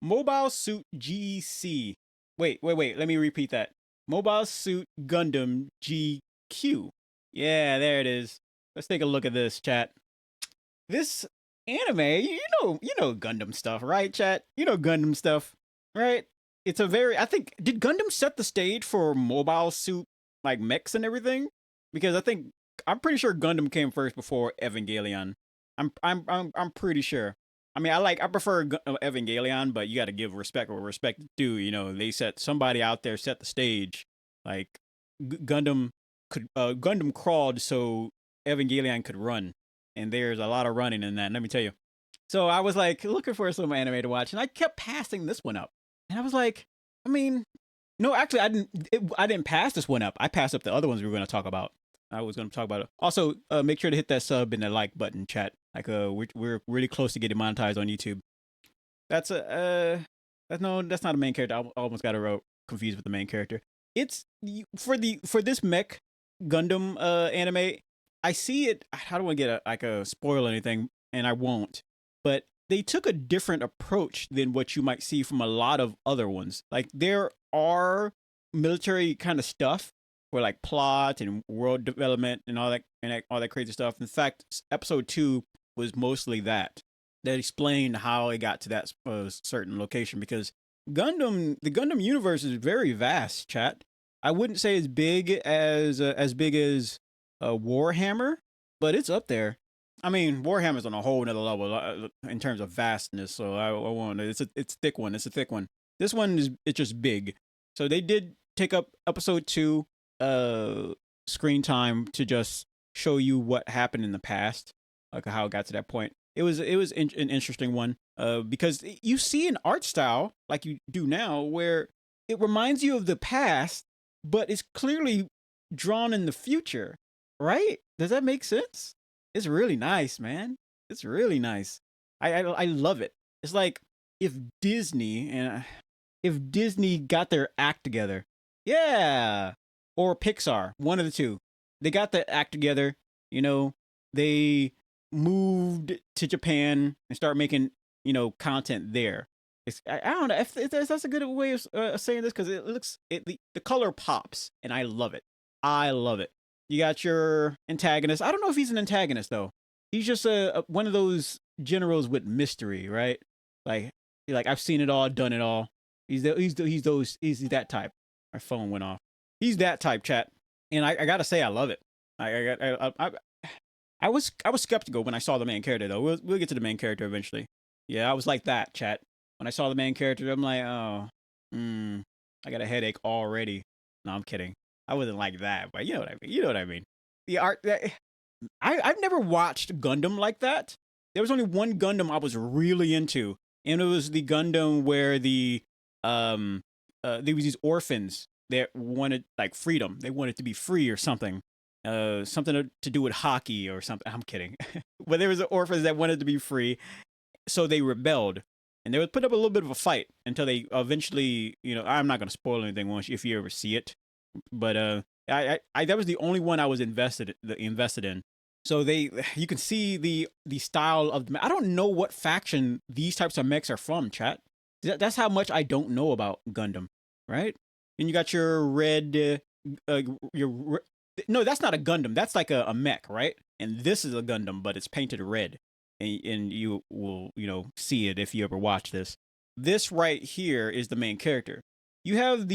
Mobile Suit GC. Wait. Let me repeat that. Mobile Suit Gundam GQ. Yeah, there it is. Let's take a look at this, chat. This anime, you know Gundam stuff, right, chat? You know Gundam stuff, right? It's a very, I think, did Gundam set the stage for Mobile Suit like mechs and everything? Because I'm pretty sure Gundam came first before Evangelion. I'm pretty sure. I mean, I prefer Evangelion, but you got to give respect where respect is due. You know, they set somebody out there set the stage. Like Gundam crawled so Evangelion could run, and there's a lot of running in that. Let me tell you. So I was like looking for some anime to watch, and I kept passing this one up, and I was like, I mean, no, actually, I didn't pass this one up. I passed up the other ones we were going to talk about. I was going to talk about it. Also, make sure to hit that sub and the like button, chat. Like, we're really close to getting monetized on YouTube. That's that's not a main character. I almost got it confused with the main character. It's for this mech Gundam anime. I see it. I don't want to get a spoil or anything, and I won't. But they took a different approach than what you might see from a lot of other ones. Like there are military kind of stuff for like plot and world development and all that crazy stuff. In fact, episode 2 was mostly that explained how it got to that certain location, because the Gundam universe is very vast, chat. I wouldn't say as big as Warhammer, but it's up there. I mean, Warhammer's on a whole nother level in terms of vastness. So I want it's a thick one. It's a thick one. This one it's just big. So they did take up episode 2 screen time to just show you what happened in the past, like how it got to that point. It was an interesting one because you see an art style like you do now where it reminds you of the past, but it's clearly drawn in the future, right? Does that make sense? It's really nice, man. It's really nice. I love it. It's like if Disney got their act together, yeah, or Pixar, one of the two, they got their act together. You know, they moved to Japan and start making content there. I don't know if that's a good way of saying this, because the color pops and I love it. I love it. You got your antagonist. I don't know if he's an antagonist though. He's just one of those generals with mystery, right? Like I've seen it all, done it all. He's that type. My phone went off. He's that type, chat. And I gotta say, I love it. I was skeptical when I saw the main character though. We'll get to the main character eventually. Yeah, I was like that, chat. When I saw the main character, I'm like, oh, I got a headache already. No, I'm kidding. I wasn't like that, but you know what I mean. You know what I mean. The art. I've never watched Gundam like that. There was only one Gundam I was really into, and it was the Gundam where there was these orphans that wanted like freedom. They wanted to be free or something. Something to do with hockey or something. I'm kidding. But there was orphans that wanted to be free, so they rebelled, and they would put up a little bit of a fight until they eventually, I'm not gonna spoil anything once if you ever see it, but I that was the only one I was invested in. So you can see the style of the. I don't know what faction these types of mechs are from, chat. That's how much I don't know about Gundam, right? And you got your red, no, that's not a Gundam. That's like a mech, right? And this is a Gundam, but it's painted red. And you will, see it if you ever watch this. This right here is the main character. You have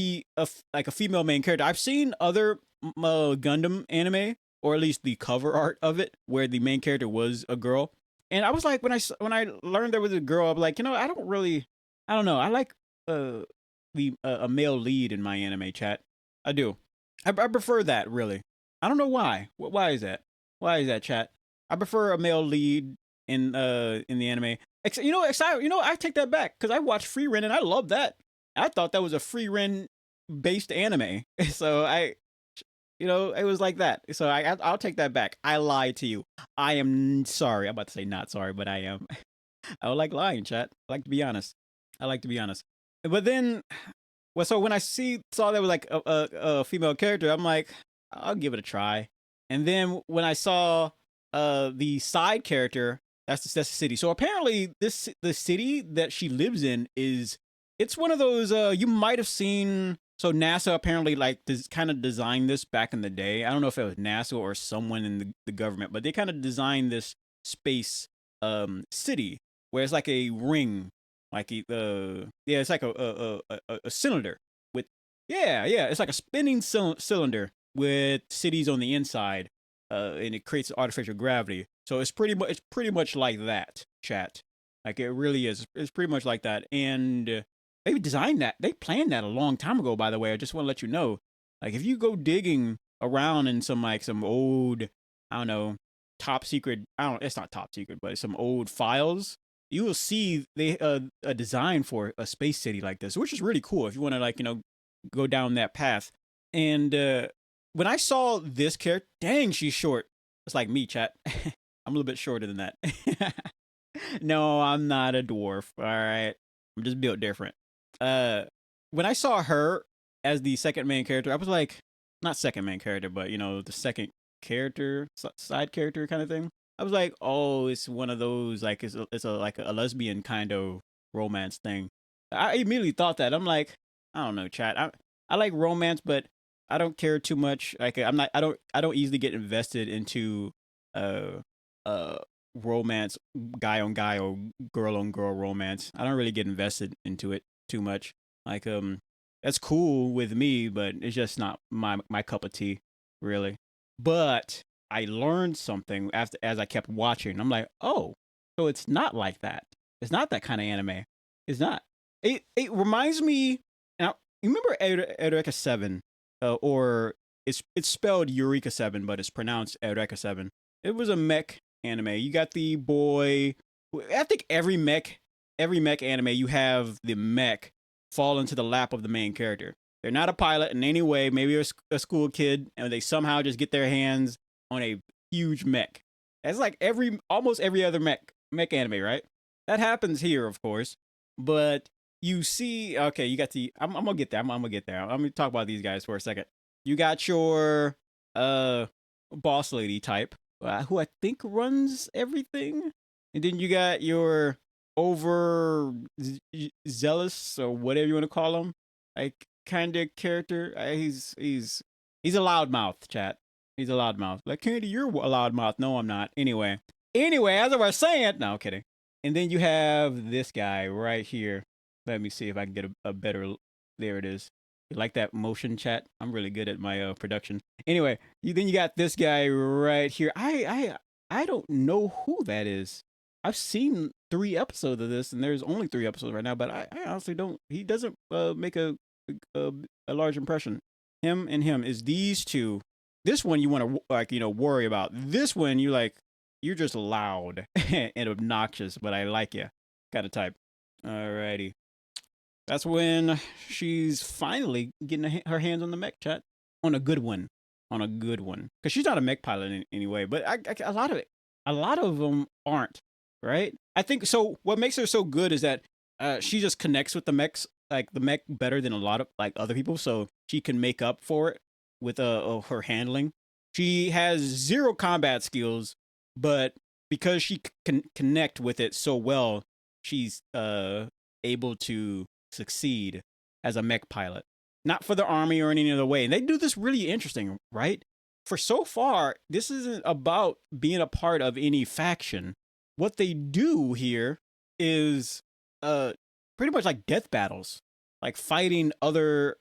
like a female main character. I've seen other Gundam anime, or at least the cover art of it, where the main character was a girl. And I was like, when I learned there was a girl, I'm like, I don't know. I like a male lead in my anime, chat. I do. I prefer that, really. I don't know why. Why is that? Why is that, chat? I prefer a male lead in the anime. I take that back, because I watched Free Ren and I love that. I thought that was a Free Ren based anime. So it was like that. So I'll take that back. I lied to you. I am sorry. I'm about to say not sorry, but I am. I don't like lying, chat. I like to be honest. But then, so when I saw that was like a female character, I'm like, I'll give it a try. And then when I saw the side character, That's the city. So apparently, the city that she lives in it's one of those you might have seen. So NASA apparently like kind of designed this back in the day. I don't know if it was NASA or someone in the government, but they kind of designed this space city where it's like a ring, like yeah, it's like a cylinder with yeah, it's like a spinning cylinder with cities on the inside, and it creates artificial gravity. So it's pretty much like that, chat. Like it really is. It's pretty much like that, and they designed that. They planned that a long time ago. By the way, I just want to let you know. Like if you go digging around in some old, I don't know, top secret. I don't. It's not top secret, but some old files. You will see they a design for a space city like this, which is really cool. If you want to like go down that path, and when I saw this character, dang, she's short. It's like me, chat. I'm a little bit shorter than that. No, I'm not a dwarf. All right, I'm just built different. When I saw her as the second main character, I was like, not second main character, but the second character, side character kind of thing. I was like, oh, it's one of those like it's a like a lesbian kind of romance thing. I immediately thought that. I'm like, I don't know, chat. I like romance, but I don't care too much. Like I don't easily get invested into uh uh romance, guy on guy or girl on girl romance. I don't really get invested into it too much. Like that's cool with me, but it's just not my cup of tea, really. But I learned something after as I kept watching. I'm like, oh, so it's not like that. It's not that kind of anime. It's not. It reminds me. Now you remember Eureka 7, or it's spelled Eureka 7, but it's pronounced Eureka 7. It was a mech anime. You got the boy. I think every mech anime, you have the mech fall into the lap of the main character. They're not a pilot in any way. Maybe a school kid, and they somehow just get their hands on a huge mech. That's like almost every other mech anime, right? That happens here, of course. But you see, okay, you got the. I'm gonna get there. I'm gonna get there. I'm gonna talk about these guys for a second. You got your boss lady type, who I think runs everything, and then you got your over zealous or whatever you want to call him, like kind of character. He's a loudmouth, chat. He's a loudmouth. Like Candy, you're a loudmouth. No, I'm not. Anyway, as I was saying, no kidding. And then you have this guy right here. Let me see if I can get a better. There it is. You like that motion, chat? I'm really good at my production. Anyway, then you got this guy right here. I don't know who that is. I've seen 3 episodes of this, and there's only 3 episodes right now. But I honestly don't. He doesn't make a large impression. Him and him is these two. This one you want to like worry about. This one you're just loud and obnoxious, but I like you kind of type. Alrighty. That's when she's finally getting her hands on the mech, chat. On a good one. Because she's not a mech pilot in any way, but a lot of them aren't, right? I think so. What makes her so good is that she just connects with the mechs, like the mech, better than a lot of like other people. So she can make up for it with her handling. She has 0 combat skills, but because she can connect with it so well, she's able to succeed as a mech pilot. Not for the army or any other way. And they do this really interesting, right? For so far, this isn't about being a part of any faction. What they do here is pretty much like death battles, like fighting other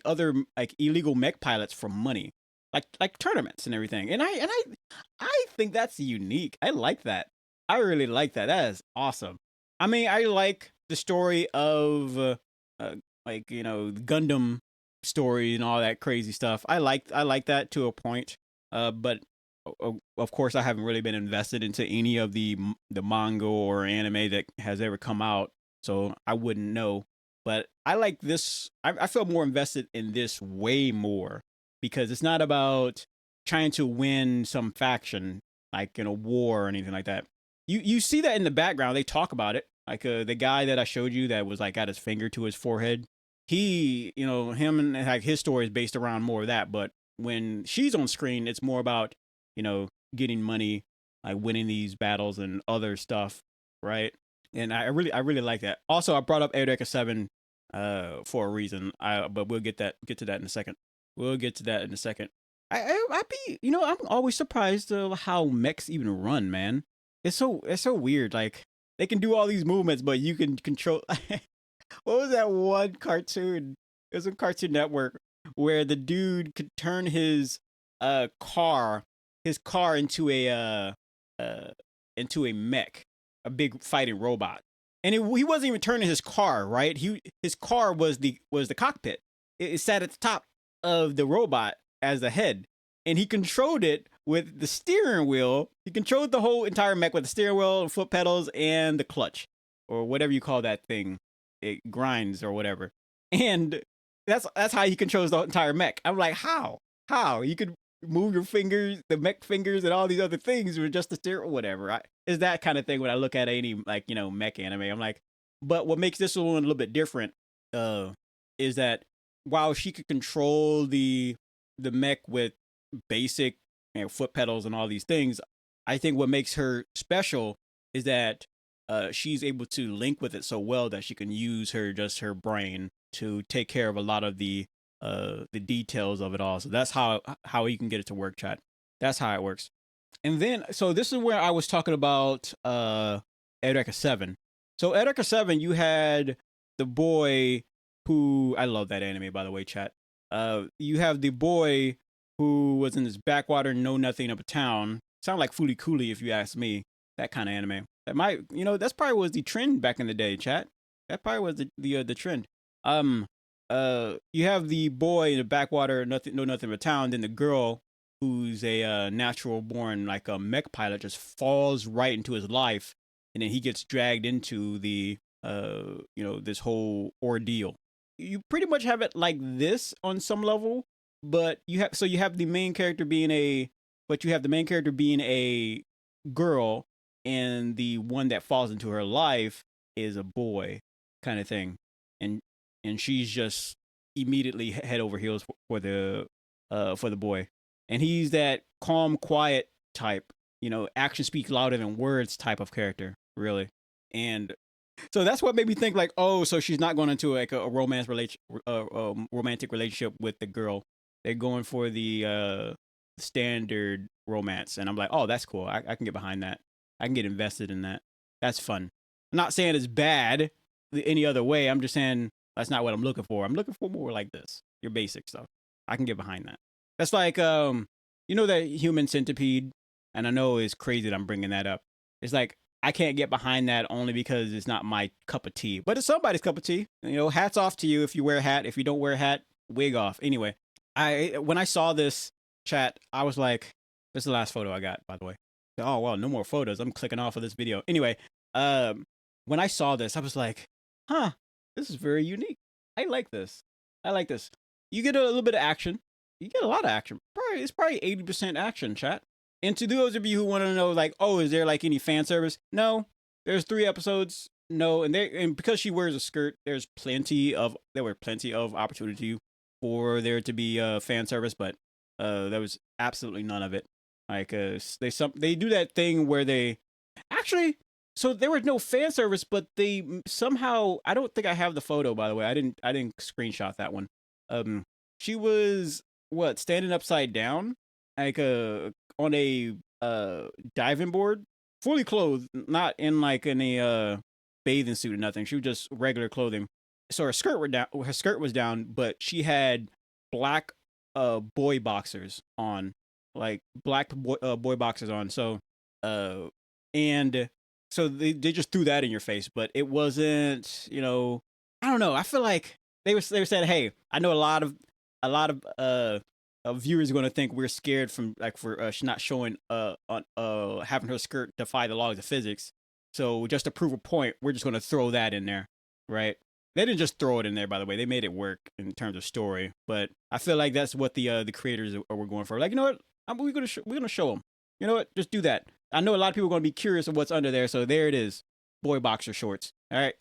other illegal mech pilots for money, like tournaments and everything. And I think that's unique. I like that. I really like that. That is awesome. I mean, I like the story of Gundam story and all that crazy stuff. I like that to a point. But of course, I haven't really been invested into any of the manga or anime that has ever come out, so I wouldn't know. But I like this. I feel more invested in this way more because it's not about trying to win some faction like in a war or anything like that. You see that in the background. They talk about it. Like the guy that I showed you that was like got his finger to his forehead. He, him and like his story is based around more of that. But when she's on screen, it's more about, getting money like winning these battles and other stuff, right? And I really like that. Also, I brought up Eureka 7 for a reason. But we'll get to that in a second. We'll get to that in a second. I be I'm always surprised how mechs even run, man. It's so weird. Like they can do all these movements, but you can control. What was that one cartoon? It was a Cartoon Network where the dude could turn car his car uh into a mech, a big fighting robot. And he wasn't even turning his car, right? His car was the cockpit. It sat at the top of the robot as the head, and he controlled it with the steering wheel. He controlled the whole entire mech with the steering wheel, foot pedals, and the clutch, or whatever you call that thing. It grinds or whatever. And that's how he controls the entire mech. I'm like, how? How you could move your fingers, the mech fingers, and all these other things with just the steering, whatever. Is that kind of thing when I look at any like mech anime. I'm like, but what makes this one a little bit different is that while she could control the mech with basic foot pedals and all these things, I think what makes her special is that she's able to link with it so well that she can use her brain to take care of a lot of the details of it all. So that's how you can get it to work, chat. That's how it works. And then so this is where I was talking about Eureka 7. So Eureka 7, you had the boy who, I love that anime, by the way, chat. You have the boy who was in this backwater, know nothing of a town. Sound like Fooly Cooly if you ask me. That kind of anime. That might, that's probably was the trend back in the day, chat. That probably was the trend. You have the boy in the backwater, know nothing of a town. Then the girl who's a natural born like a mech pilot just falls right into his life, and then he gets dragged into the this whole ordeal. You pretty much have it like this on some level, but you have the main character being a girl, and the one that falls into her life is a boy, kind of thing, and she's just immediately head over heels for the boy, and he's that calm, quiet type, action speaks louder than words type of character, really, and so that's what made me think like, oh, so she's not going into like a romantic relationship with the girl. They're going for the standard romance, and I'm like, oh, that's cool. I can get behind that. I can get invested in that. That's fun. I'm not saying it's bad any other way. I'm just saying that's not what I'm looking for. I'm looking for more like this, your basic stuff. I can get behind that. That's like that Human Centipede, and I know it's crazy that I'm bringing that up. It's like I can't get behind that only because it's not my cup of tea, but it's somebody's cup of tea. Hats off to you if you wear a hat. If you don't wear a hat, wig off. Anyway, when I saw this, chat, I was like, this is the last photo I got, by the way. Oh well, no more photos. I'm clicking off of this video. Anyway, when I saw this, I was like, huh, this is very unique. I like this. You get a little bit of action. You get a lot of action. It's probably 80% action, chat. And to those of you who want to know, like, oh, is there like any fan service? No, there's 3 episodes. No, and because she wears a skirt, there were plenty of opportunity for there to be fan service, but there was absolutely none of it. Like they do that thing where they actually, so there was no fan service, but they somehow, I don't think I have the photo, by the way. I didn't screenshot that one. She was standing upside down, like on a diving board, fully clothed, not in like any bathing suit or nothing. She was just regular clothing. So her skirt was down, but she had black boy boxers on, like black boy boxers on. So and so they just threw that in your face, but it wasn't, I don't know. I feel like they said, hey, I know a lot of viewers are going to think we're scared from like for not showing on having her skirt defy the laws of physics. So just to prove a point, we're just going to throw that in there, right? They didn't just throw it in there, by the way. They made it work in terms of story, but I feel like that's what the creators were going for. Like, you know what? We're gonna show them. You know what? Just do that. I know a lot of people are going to be curious of what's under there, so there it is, boy boxer shorts. All right,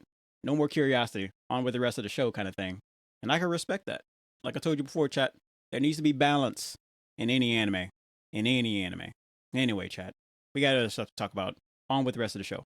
no more curiosity. On with the rest of the show, kind of thing. And I can respect that. Like I told you before, chat, there needs to be balance in any anime. Anyway, chat, We got other stuff to talk about. On with the rest of the show.